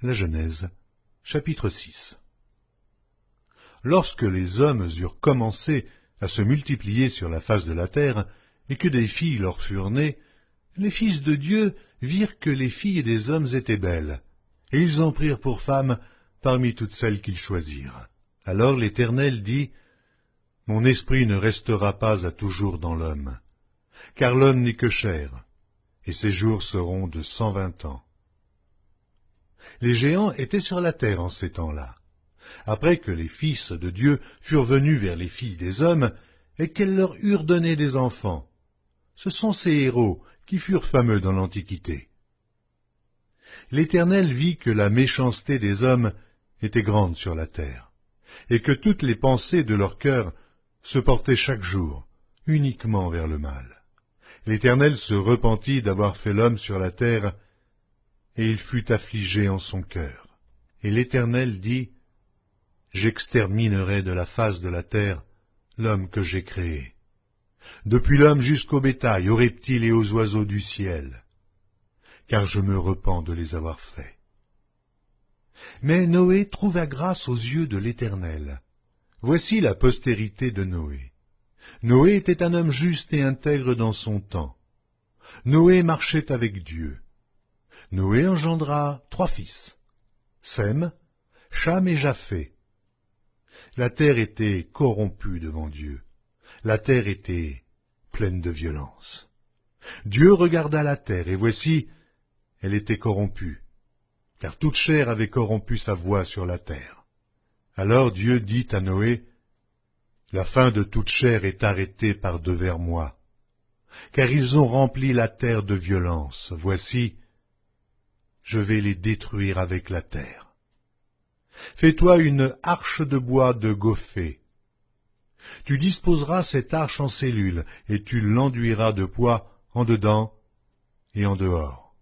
La Genèse, chapitre 6. Lorsque les hommes eurent commencé à se multiplier sur la face de la terre, et que des filles leur furent nées, les fils de Dieu virent que les filles des hommes étaient belles, et ils en prirent pour femmes parmi toutes celles qu'ils choisirent. Alors l'Éternel dit, « Mon esprit ne restera pas à toujours dans l'homme, car l'homme n'est que chair, et ses jours seront de 120 ans. » Les géants étaient sur la terre en ces temps-là, après que les fils de Dieu furent venus vers les filles des hommes, et qu'elles leur eurent donné des enfants. Ce sont ces héros qui furent fameux dans l'Antiquité. L'Éternel vit que la méchanceté des hommes était grande sur la terre, et que toutes les pensées de leur cœur se portaient chaque jour uniquement vers le mal. L'Éternel se repentit d'avoir fait l'homme sur la terre, et il fut affligé en son cœur. Et l'Éternel dit, « J'exterminerai de la face de la terre l'homme que j'ai créé, depuis l'homme jusqu'au bétail, aux reptiles et aux oiseaux du ciel, car je me repens de les avoir faits. » Mais Noé trouva grâce aux yeux de l'Éternel. Voici la postérité de Noé. Noé était un homme juste et intègre dans son temps. Noé marchait avec Dieu. Noé engendra 3 fils, Sem, Cham et Japheth. La terre était corrompue devant Dieu. La terre était pleine de violence. Dieu regarda la terre, et voici, elle était corrompue, car toute chair avait corrompu sa voie sur la terre. Alors Dieu dit à Noé, « La fin de toute chair est arrêtée par devers moi, car ils ont rempli la terre de violence. Voici, je vais les détruire avec la terre. Fais-toi une arche de bois de gophée. Tu disposeras cette arche en cellules, et tu l'enduiras de poix en dedans et en dehors.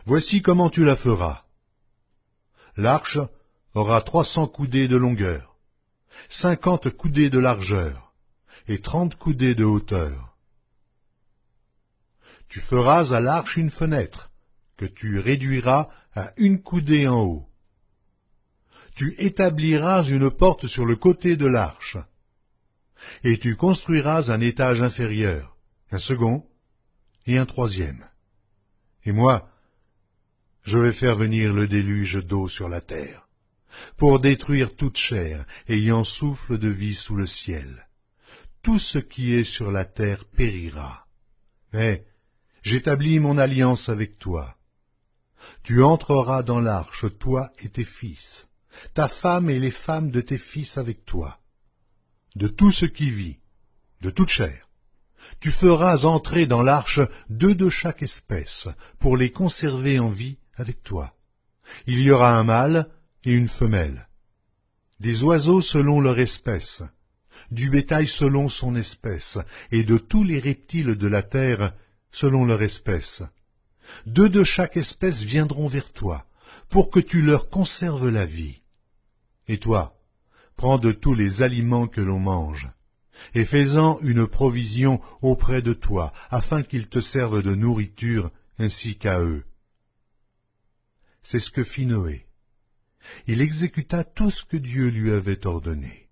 Voici comment tu la feras. L'arche aura 300 coudées de longueur, 50 coudées de largeur, et 30 coudées de hauteur. Tu feras à l'arche une fenêtre, que tu réduiras à 1 coudée en haut. Tu établiras une porte sur le côté de l'arche, et tu construiras un étage inférieur, un second et un 3e. Et moi, je vais faire venir le déluge d'eau sur la terre, pour détruire toute chair ayant souffle de vie sous le ciel. Tout ce qui est sur la terre périra. Mais j'établis mon alliance avec toi. Tu entreras dans l'arche, toi et tes fils, ta femme et les femmes de tes fils avec toi. De tout ce qui vit, de toute chair, tu feras entrer dans l'arche 2 de chaque espèce, pour les conserver en vie avec toi. Il y aura un mâle et une femelle, des oiseaux selon leur espèce, du bétail selon son espèce, et de tous les reptiles de la terre selon leur espèce. 2 de chaque espèce viendront vers toi, pour que tu leur conserves la vie. Et toi, prends de tous les aliments que l'on mange, et fais-en une provision auprès de toi, afin qu'ils te servent de nourriture ainsi qu'à eux. C'est ce que fit Noé. Il exécuta tout ce que Dieu lui avait ordonné.